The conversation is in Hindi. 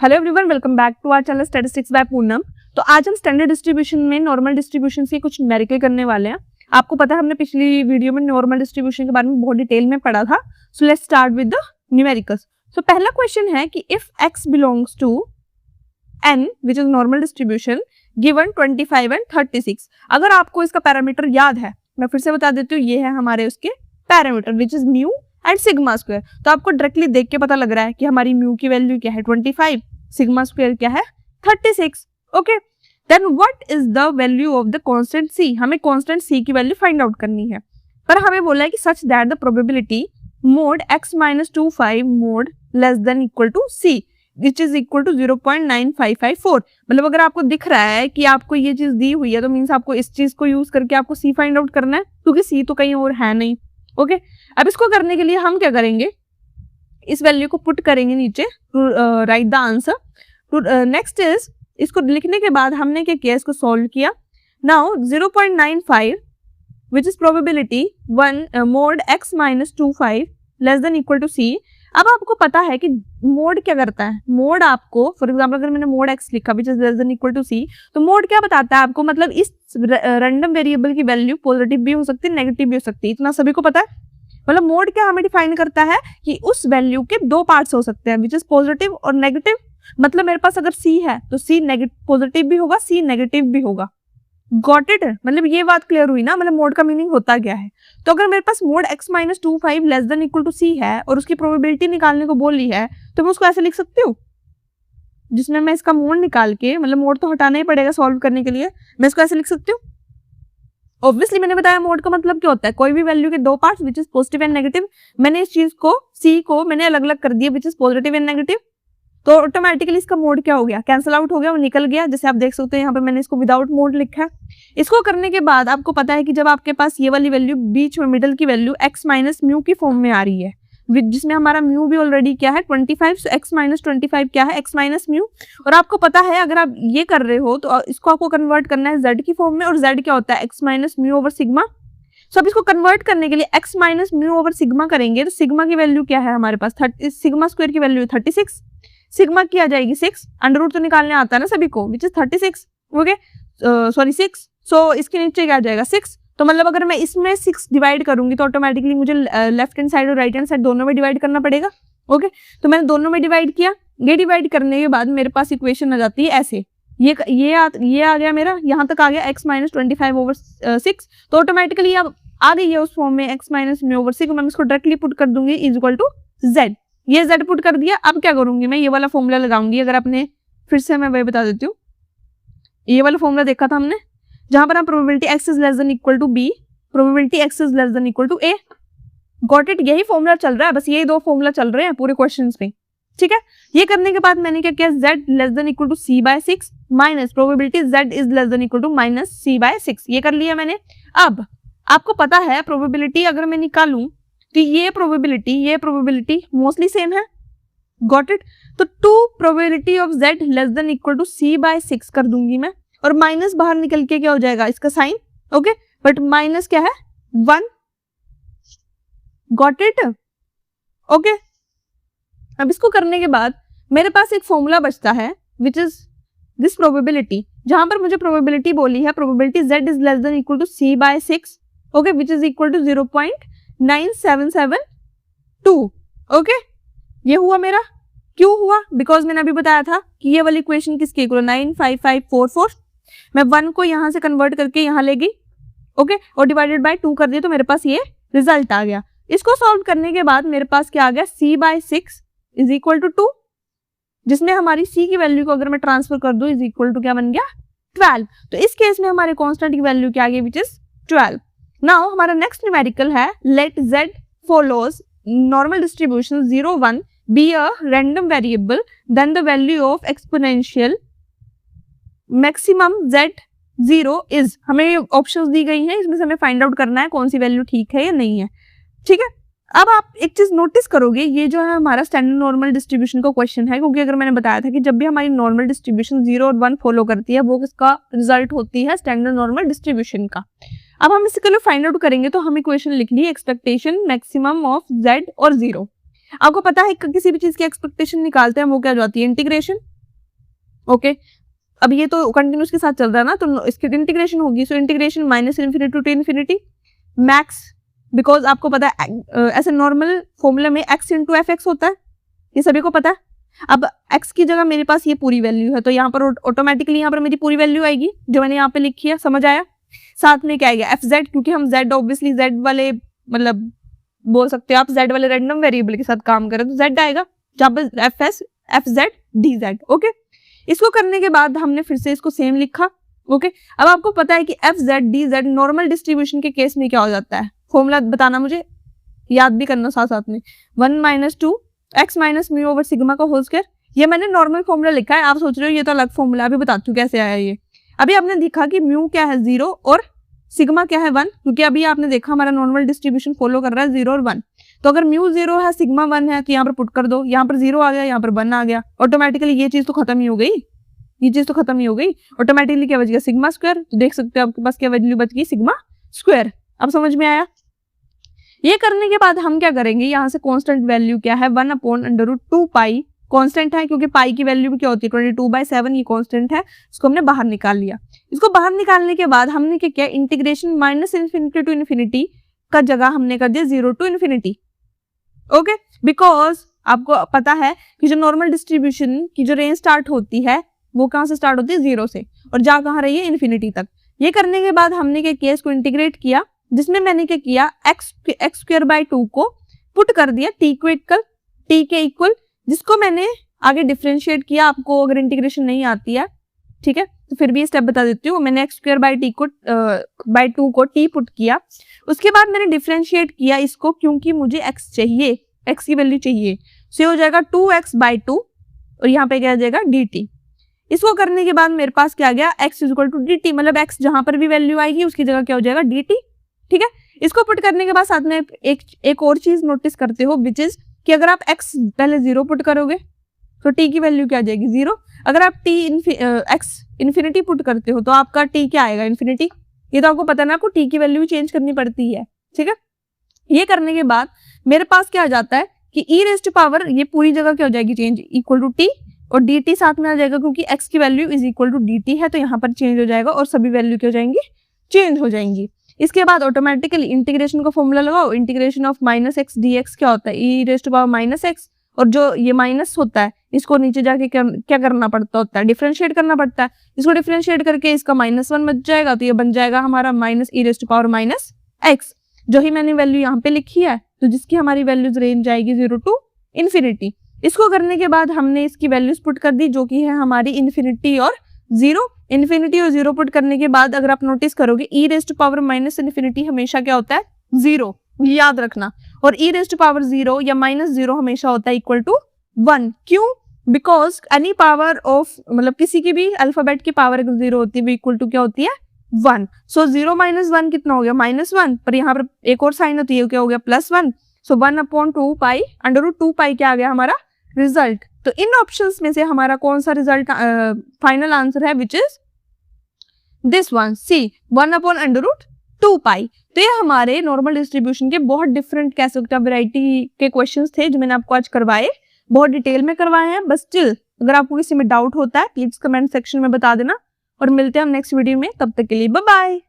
Hello everyone, welcome back to our channel statistics by Poonam. तो आज हम स्टैंडर्ड डिस्ट्रीब्यूशन में नॉर्मल डिस्ट्रीब्यूशन से कुछ न्यूमेरिकल करने वाले हैं। आपको पता है हमने पिछली वीडियो में नॉर्मल डिस्ट्रीब्यूशन के बारे में बहुत डिटेल में पढ़ा था। So let's start with the numericals. So पहला क्वेश्चन है कि if x belongs to n which is normal distribution given 25 and 36। अगर आपको इसका पैरामीटर याद है, मैं फिर से बता देती हूँ, ये है हमारे उसके parameter which is mu and sigma square. तो आपको डायरेक्टली देख के पता लग रहा है कि हमारी म्यू की वैल्यू क्या है 25, सिग्मा स्क्वायर क्या है 36। Okay, then what is the value of the constant c। हमें कांस्टेंट c की वैल्यू फाइंड आउट करनी है, पर हमें बोला है कि such that the probability mod x - 25 mod less than equal to c which is equal to 0.9554। मतलब अगर आपको दिख रहा है कि आपको ये चीज दी हुई है तो मीन्स आपको इस चीज को यूज करके आपको c फाइंड आउट करना है, क्योंकि c तो कहीं और है नहीं। ओके, अब इसको करने के लिए हम क्या करेंगे, इस वैल्यू को पुट करेंगे नीचे, right the answer. Next is, इसको लिखने के बाद हमने क्या किया, इसको सॉल्व किया। Now 0.95 which is probability 1 mod x - 25 less than equal to c। अब आपको पता है कि मोड क्या करता है, मोड आपको फॉर एग्जाम्पल अगर मैंने मोड x लिखा which is less than equal to c, तो मोड क्या बताता है आपको, मतलब इस रैंडम वेरिएबल की वैल्यू पॉजिटिव भी हो सकती है, नेगेटिव भी हो सकती है। इतना सभी को पता है। मतलब मोड क्या हमें डिफाइन करता है कि उस वैल्यू के दो पार्ट्स हो सकते हैं विच इज पॉजिटिव और नेगेटिव। मतलब मेरे पास अगर c है तो c पॉजिटिव भी होगा, c नेगेटिव भी होगा। Got it? मतलब ये बात क्लियर हुई ना, मतलब मोड का मीनिंग होता क्या है। तो अगर मेरे पास mod x - 25 less than equal to c है और उसकी प्रोबेबिलिटी निकालने को बोली है, तो मैं उसको ऐसे लिख सकती हूँ, जिसमें मैं इसका मोड निकाल के, मतलब मोड तो हटाना ही पड़ेगा सॉल्व करने के लिए, मैं इसको ऐसे लिख सकती हूँ। ऑब्वियसली मैंने बताया मोड का मतलब क्या होता है, कोई भी वैल्यू के दो parts which is positive and negative. मैंने इस चीज को c को मैंने अलग अलग कर दिया which is positive and negative, तो ऑटोमेटिकली इसका मोड क्या हो गया, कैंसिल आउट हो गया, वो निकल गया। जैसे आप देख सकते हैं यहाँ पे मैंने इसको विदाउट मोड लिखा है। इसको करने के बाद आपको पता है कि जब आपके पास ये वाली वैल्यू बीच में मिडल की वैल्यू x माइनस म्यू की फॉर्म में आ रही है, जिसमें हमारा म्यू भी ऑलरेडी क्या है 25, x - 25 क्या है x माइनस म्यू। और आपको पता है अगर आप ये कर रहे हो तो इसको आपको कन्वर्ट करना है z की फॉर्म में, और z क्या होता है x minus mu over sigma. So अब इसको कन्वर्ट करने के लिए x minus mu over sigma करेंगे, तो सिग्मा की वैल्यू क्या है हमारे पास, सिग्मा स्क्वायर की वैल्यू 36, सिग्मा की आ जाएगी 6, अंडर रूट तो निकालने आता है ना सभी को, विच इज 36। ओके, सॉरी 6, सो इसके नीचे क्या आ जाएगा 6। तो मतलब अगर मैं इसमें 6 डिवाइड करूंगी तो ऑटोमेटिकली मुझे लेफ्ट हैंड साइड और राइट हैंड साइड दोनों में डिवाइड करना पड़ेगा। ओके, तो मैंने दोनों में डिवाइड किया। ये डिवाइड करने के बाद मेरे पास इक्वेशन आ जाती है ऐसे, ये आ गया मेरा, यहाँ तक आ गया x - 25 ओवर 6, तो ऑटोमेटिकली अब आ गई है उस फॉर्म में x - म्यू ओवर 6। मैं इसको डायरेक्टली पुट कर दूंगी इज इक्वल टू z। ये z पुट कर दिया। अब क्या करूंगी मैं, ये वाला फॉर्मूला लगाऊंगी। अगर आपने, फिर से मैं वही बता देती हूँ, ये वाला फॉर्मूला देखा था हमने, जहां पर हम probability x is less than equal to b, probability x is less than equal to a। Got it? यही फॉर्मूला चल रहा है, बस यही दो फॉर्मूला चल रहे हैं पूरे क्वेश्चंस में। ठीक है, ये करने के बाद मैंने क्या किया, z less than equal to c/6 minus probability z is less than equal to minus c/6, ये कर लिया मैंने। अब आपको पता है प्रोबेबिलिटी अगर मैं निकालूं तो ये प्रोबेबिलिटी मोस्टली सेम है। Got it? तो 2 probability of z less than equal to c/6 कर दूंगी मैं, और माइनस बाहर निकल के क्या हो जाएगा इसका साइन। ओके, बट माइनस क्या है 1। Got it? ओके, अब इसको करने के बाद मेरे पास एक फॉर्मूला बचता है विच इज दिस प्रोबेबिलिटी, जहां पर मुझे प्रोबेबिलिटी बोली है probability z is less than equal to c/6, okay, which is equal to 0.9772। Okay, ये हुआ मेरा। क्यों हुआ? बिकॉज मैंने अभी बताया था कि ये वाली इक्वेशन किसके इक्वल, 95544। मैं 1 को यहां से कन्वर्ट करके यहां ले गई, ओके, और डिवाइडेड बाय 2 कर दिया, तो मेरे पास ये रिजल्ट आ गया। इसको सॉल्व करने के बाद मेरे पास क्या आ गया, c/6 इज इक्वल टू 2, जिसमें हमारी c की वैल्यू को अगर मैं ट्रांसफर कर दूं इज इक्वल टू क्या बन गया 12। तो इस केस में हमारे कांस्टेंट की वैल्यू क्या आ गई, विच इज 12। नाउ हमारा नेक्स्ट न्यूमेरिकल है, late z follows normal distribution 0, 1 be a random variable, then the value of exponential maximum z0 is। हमें ऑप्शंस दी गई हैं, इसमें से हमें फाइंड आउट करना है कौन सी वैल्यू ठीक है या नहीं है। ठीक है, अब आप एक चीज नोटिस करोगे, ये जो है हमारा स्टैंडर्ड नॉर्मल डिस्ट्रीब्यूशन का क्वेश्चन है, क्योंकि अगर मैंने बताया था कि जब भी हमारी नॉर्मल डिस्ट्रीब्यूशन 0 और 1 फॉलो करती है वो किसका रिजल्ट होती है, स्टैंडर्ड नॉर्मल डिस्ट्रीब्यूशन का। अब हम इसके लिए फाइंड आउट करेंगे, तो हम इक्वेशन लिख ली एक्सपेक्टेशन मैक्सिमम ऑफ z और 0। आपको पता है किसी भी चीज की एक्सपेक्टेशन निकालते हैं वो क्या जाती है, इंटीग्रेशन। ओके अब ये तो कंटिन्यूस के साथ चल रहा है ना, तो इसकी इंटीग्रेशन होगी, so integration minus infinity to infinity max, because आपको पता है ऐसे नॉर्मल फॉर्मूला में x इंटू एफ एक्स होता है, ये सभी को पता है। अब x की जगह मेरे पास ये पूरी वैल्यू है, तो यहाँ पर ऑटोमेटिकली यहाँ पर मेरी पूरी वैल्यू आएगी जो मैंने यहाँ पे लिखी है, समझ आया। साथ में क्या आएगा एफ जेड, क्योंकि हम z ऑब्वियसली z वाले मतलब बोल सकते हो आप z वाले रैंडम वेरिएबल के साथ काम करें तो z आएगा, जहाँ पर F Z D Z. Okay इसको करने के बाद हमने फिर से इसको सेम लिखा। ओके अब आपको पता है कि F Z D Z normal distribution के केस में क्या हो जाता है, फॉर्मूला बताना मुझे, याद भी करना साथ साथ में। 1 minus 2 x minus mu over sigma का होल स्क्वायर, ये मैंने नॉर्मल फॉर्मूला लिखा है, आप सोच रहे हो ये तो अलग फॉर्मूला, अभी बताती हूँ कैसे आया ये। अभी आपने देखा कि म्यू क्या है 0 और सिग्मा क्या है 1, क्योंकि अभी आपने देखा हमारा नॉर्मल डिस्ट्रीब्यूशन फॉलो कर रहा है 0 और 1, तो अगर म्यू 0 है सिग्मा 1 है तो यहाँ पर पुट कर दो, यहाँ पर 0 आ गया, यहाँ पर 1 आ गया, ऑटोमेटिकली ये चीज तो खत्म ही हो गई, ये चीज तो खत्म ही हो गई। ऑटोमेटिकली क्या बच गया सिग्मा स्क्वायर, तो देख सकते हो आपके पास क्या वैल्यू बच गई सिग्मा स्क्वायर। अब समझ में आया। ये करने के बाद हम क्या करेंगे, यहाँ से कांस्टेंट वैल्यू क्या है 1/√2 पाई, कांस्टेंट है क्योंकि पाई की वैल्यू भी क्या होती है 22/7, ये कांस्टेंट है, इसको हमने बाहर निकाल लिया। इसको बाहर निकालने के बाद हमने क्या किया, integration minus infinity to infinity का जगह हमने कर दिया 0 टू इन्फिनिटी। ओके बिकॉज आपको पता है कि जो नॉर्मल डिस्ट्रीब्यूशन की जो रेंज स्टार्ट होती है वो कहाँ से स्टार्ट होती है 0 से, और जा कहाँ रही है इन्फिनिटी तक। ये करने के बाद हमने क्या किया, इसको इंटीग्रेट किया, जिसमें मैंने क्या किया x²/2 को पुट कर दिया t के इक्वल, जिसको मैंने आगे डिफरेंशिएट किया। आपको अगर इंटीग्रेशन नहीं आती है ठीक है तो फिर भी स्टेप बता देती हूँ। मैंने x² बाई 2 को t पुट किया, उसके बाद मैंने डिफरेंशिएट किया इसको, क्योंकि मुझे x चाहिए, x की वैल्यू चाहिए, सो हो जाएगा 2x/2 और यहाँ पे क्या आ जाएगा dt। इसको करने के बाद मेरे पास क्या आ गया x = dt, मतलब x जहां पर भी वैल्यू आएगी उसकी जगह क्या हो जाएगा dt। ठीक है इसको पुट करने के बाद साथ में एक और चीज नोटिस करते हो, विच इज कि अगर आप x पहले 0 पुट करोगे तो t की वैल्यू क्या आ जाएगी 0, अगर आप x इन्फिनिटी पुट करते हो तो आपका t क्या आएगा इन्फिनिटी। ये तो आपको पता ना, आपको t की वैल्यू चेंज करनी पड़ती है। ठीक है ये करने के बाद मेरे पास क्या आ जाता है कि e⁻, ये पूरी जगह क्या हो जाएगी चेंज इक्वल टू t, और dt साथ में आ जाएगा क्योंकि x की value is equal to dt है, तो यहाँ पर चेंज हो जाएगा और सभी वैल्यू क्या हो जाएंगी चेंज हो जाएंगी। इसके बाद ऑटोमेटिकली इंटीग्रेशन का फॉर्मूला लगाओ, इंटीग्रेशन ऑफ -x dx क्या होता है e⁻⁻x, और जो ये माइनस होता है इसको नीचे जाके क्या करना पड़ता होता है, डिफरेंशिएट करना पड़ता है। इसको डिफरेंशिएट करके इसका -1 बच जाएगा, तो ये बन जाएगा हमारा -e⁻⁻x, जो ही मैंने वैल्यू यहाँ पे लिखी है, तो जिसकी हमारी वैल्यूज रेंज आएगी 0 टू इन्फिनिटी। इसको करने के बाद हमने इसकी वैल्यूज पुट कर दी जो कि है हमारी इन्फिनिटी और 0। इन्फिनिटी और 0 पुट करने के बाद अगर आप नोटिस करोगे e⁻⁻∞ हमेशा क्या होता है 0, याद रखना, और e⁻0 या -0 हमेशा होता है इक्वल टू 1। क्यों? बिकॉज एनी पावर ऑफ मतलब किसी की भी अल्फाबेट की पावर अगर 0 होती है वो इक्वल टू क्या होती है 1। सो 0 - 1 कितना हो गया -1, पर यहाँ पर एक और साइन होती है क्या हो गया +1, सो 1/2 पाई √2 पाई क्या आ गया हमारा रिजल्ट। तो इन ऑप्शंस में से हमारा कौन सा रिजल्ट फाइनल आंसर है, विच इज दिस वन सी 1/√2 पाई। तो ये हमारे नॉर्मल डिस्ट्रीब्यूशन के बहुत डिफरेंट कह सकते हैं वैरायटी के क्वेश्चंस थे जो मैंने आपको आज करवाए, बहुत डिटेल में करवाए हैं। बस स्टिल अगर आपको किसी में डाउट होता है प्लीज कमेंट सेक्शन में बता देना, और मिलते हैं हम नेक्स्ट वीडियो में, तब तक के लिए बाय बाय।